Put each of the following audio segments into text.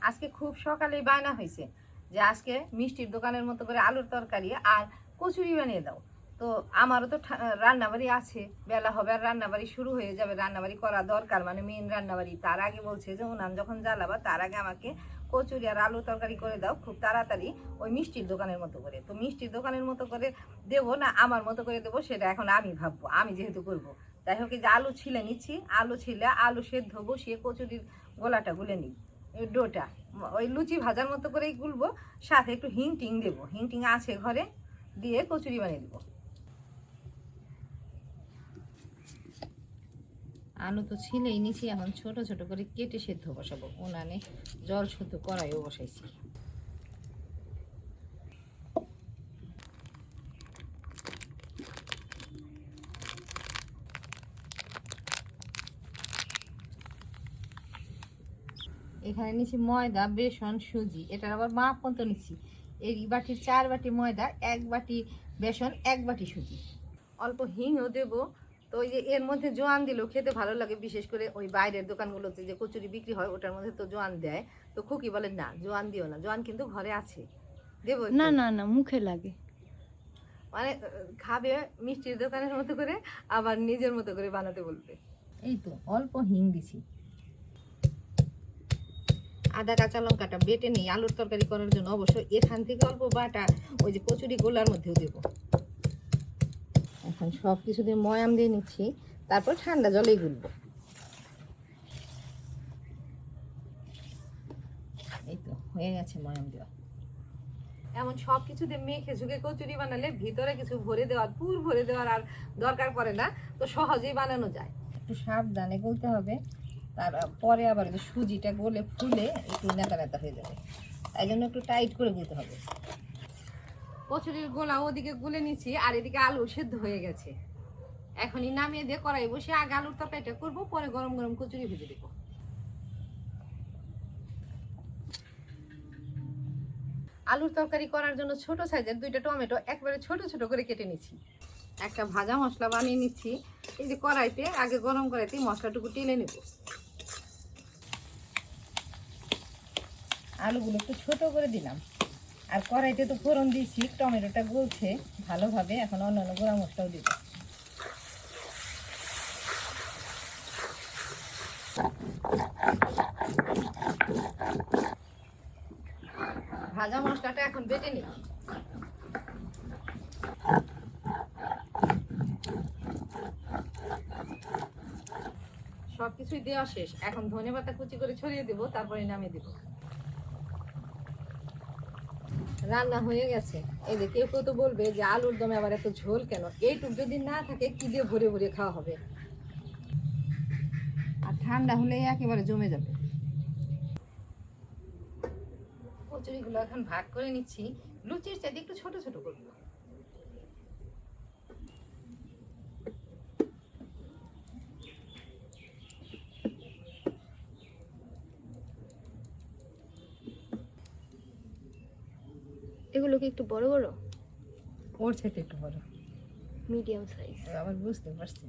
আজকে খুব সকালেই বায়না হয়েছে যে আজকে মিষ্টির দোকানের মতো করে আলুর তরকারি আর কচুরি বানিয়ে দাও। তো আমারও তো রান্নাবাড়ি আছে, বেলা হবে আর রান্নাবাড়ি শুরু হয়ে যাবে, রান্নাবাড়ি করা দরকার, মানে মেন রান্নাবাড়ি। তার আগে বলছে যে উনান যখন জ্বালাবা তার আগে আমাকে কচুরি আর আলু তরকারি করে দাও খুব তাড়াতাড়ি, ওই মিষ্টির দোকানের মতো করে। তো মিষ্টির দোকানের মতো করে দেবো না আমার মতো করে দেবো সেটা এখন আমি ভাববো, আমি যেহেতু করবো। যাই হোক, যে আলু ছিলে নিচ্ছি, আলু ছিলে আলু সেদ্ধ বসিয়ে কচুরির গোলাটা গুলে নিই, ডোটা ওই লুচি ভাজার মতো করেই গুলবো, সাথে একটু হিং টিং দেবো, হিং টিং আছে ঘরে, দিয়ে কচুরি বানিয়ে দেবো। আলু তো ছিলেই নিচে, এখন ছোট ছোট করে কেটে সেদ্ধ বসাবো। উনানে জল শুদ্ধ কড়াইও বসাইছি। এখানে নিচ্ছি ময়দা, বেসন, সুজি, এটার আবার মাপ মতো নিচ্ছি। এই বাটির 4 বাটি ময়দা, 1 বাটি বেসন, 1 বাটি সুজি। অল্প হিংও দেবো। তো ওই যে এর মধ্যে জোয়ান দিলেও খেতে ভালো লাগে, বিশেষ করে ওই বাইরের দোকানগুলোতে যে কচুরি বিক্রি হয় ওটার মধ্যে তো জোয়ান দেয়। তো খুকি বলে না জোয়ান দিও না, জোয়ান কিন্তু ঘরে আছে, দেবো না না না, মুখে লাগে। মানে খাবে মিষ্টির দোকানের মতো করে, আবার নিজের মতো করে বানাতে বলবে। এই তো অল্প হিং দিছি। আদা কাঁচা লঙ্কাটা বেটে নিই আলুর তরকারি করার জন্য, অবশ্য এখান থেকে অল্প বাটা ওই যে কচুরি গোলার মধ্যেও দেবো। এখন সব কিছু দিয়ে ময়াম দিয়ে নিচ্ছি, তারপর ঠান্ডা জলেই গুলবো। এই তো হয়ে গেছে ময়াম দেওয়া। এমন সব কিছু দিয়ে মেখে ঝুঁকে কচুরি বানালে ভিতরে কিছু ভরে দেওয়ার, পুর ভরে দেওয়ার আর দরকার পড়ে না, তো সহজেই বানানো যায়। একটু সাবধানে গলতে হবে, তারপরে আবার যে সুজিটা গলে ফুলে একটু নেতা নেতা হয়ে যাবে, তাই জন্য একটু টাইট করে গুলতে হবে। কচুরির গোলা ওদিকে গুলে নিচ্ছি, আর এদিকে আলু সেদ্ধ হয়ে গেছে। এখনই নামিয়ে দিয়ে কড়াই বসে আগে আলুর তরকারিটা করবো, পরে গরম গরম কচুরি ভেজে দেবো। আলুর তরকারি করার জন্য ছোট সাইজের 2টা টমেটো একবারে ছোট ছোট করে কেটে নিচ্ছি। একটা ভাজা মশলা বানিয়ে নিচ্ছি। এই যে কড়াইতে আগে গরম কড়াইতে মশলাটুকু টেলে নেব। আলুগুলো একটু ছোট করে দিলাম, আর কড়াইতে তো ফোড়ন দিয়েছি, টমেটোটা গলছে ভালোভাবে, এখন অন্যান্য গুঁড়া মশলাও দিব। ভাজা মশলাটা এখন বেটে নিই। সবকিছুই দেওয়া শেষ, এখন ধনেপাতা কুচি করে ছড়িয়ে দেবো, তারপরে নামিয়ে দেবো। রান্না হয়ে গেছে। এই যে কেউ কেউ তো বলবে যে আলুর দমে আবার এত ঝোল কেন, এইটুক যদি না থাকে কি দিয়ে ভরে ভরে খাওয়া হবে, আর ঠান্ডা হলে একেবারে জমে যাবে। কচুরিগুলো এখন ভাগ করে নিচ্ছি, লুচির চাইতে একটু ছোট ছোট করবো। এগুলো কি একটু বড় বড়? ওর চাইতে একটু বড়, মিডিয়াম সাইজ। আবার বুঝতে পারছি।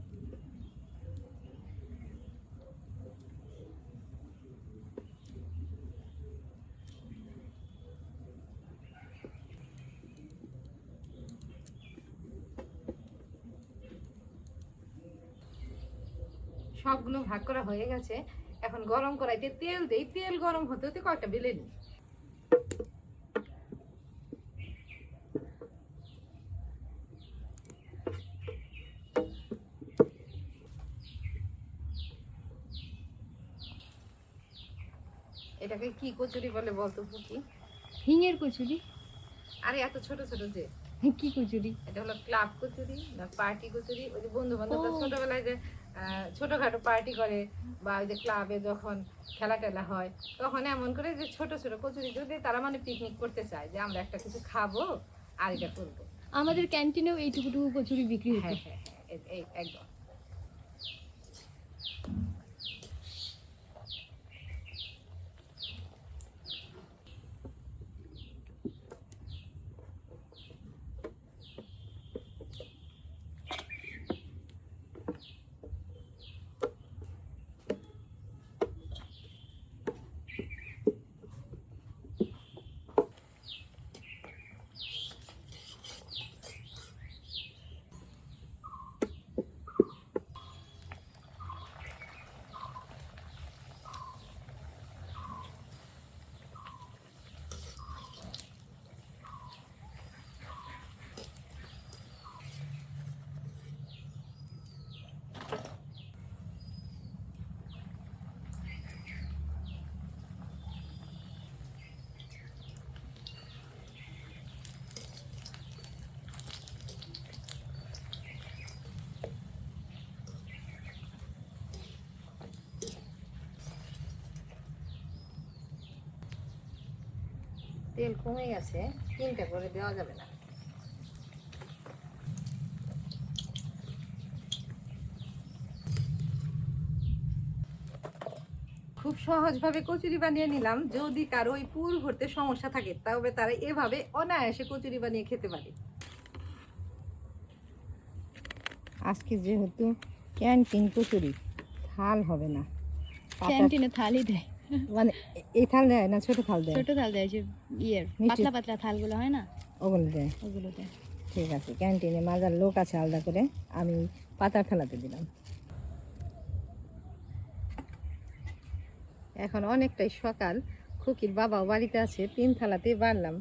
সবগুলো ভাগ করা হয়ে গেছে, এখন গরম কড়াইতে তেল দেই, তেল গরম হতে হতে কয়েকটা বেলে নিই। এটাকে কি কচুরি বলে বলতো কি? হিঙের কচুরি। আরে এত ছোট ছোট যে, কি কচুরি? এটা হলো ক্লাব কচুরি না পার্টি কচুরি। ওই যে বন্ধু বান্ধবরা ছোটবেলায় যে ছোটখাটো পার্টি করে, বা ওই যে ক্লাবে যখন খেলা টেলা হয় তখন এমন করে যে ছোট ছোট কচুরি যদি তারা মানে পিকনিক করতে চায় যে আমরা একটা কিছু খাবো আর এটা করবো। আমাদের ক্যান্টিনেও এইটুকুটুকু কচুরি বিক্রি হতো। হ্যাঁ হ্যাঁ হ্যাঁ, এই একদম। তেল কমে গেছে, 3টা করে দেওয়া যাবে না। খুব সহজভাবে কচুরি বানিয়ে নিলাম। যদি কারো ওই পুর ভরতে সমস্যা থাকে তবে তারা এভাবে অনায়াসে কচুরি বানিয়ে খেতে পারে। আজকে যেহেতু ক্যান্টিন কচুরি, থাল হবে না, ক্যান্টিনে থালি দেয়, মানে এই থাল দেয় না, ছোট থাল দেয়? ছোট থাল দেয়, যে ইয়ের মিষ্টি- পাতলা পাতলা থালগুলো হয় না, ওগুলো দেয়। ওগুলো দেয়। ঠিক আছে, ক্যান্টিনে মাজার লোক আছে আলাদা করে, আমি পাতার থালাতে দিলাম। এখন অনেকটাই সকাল, খুকির বাবাও বাড়িতে আছে, 3 থালাতেই বাড়লাম।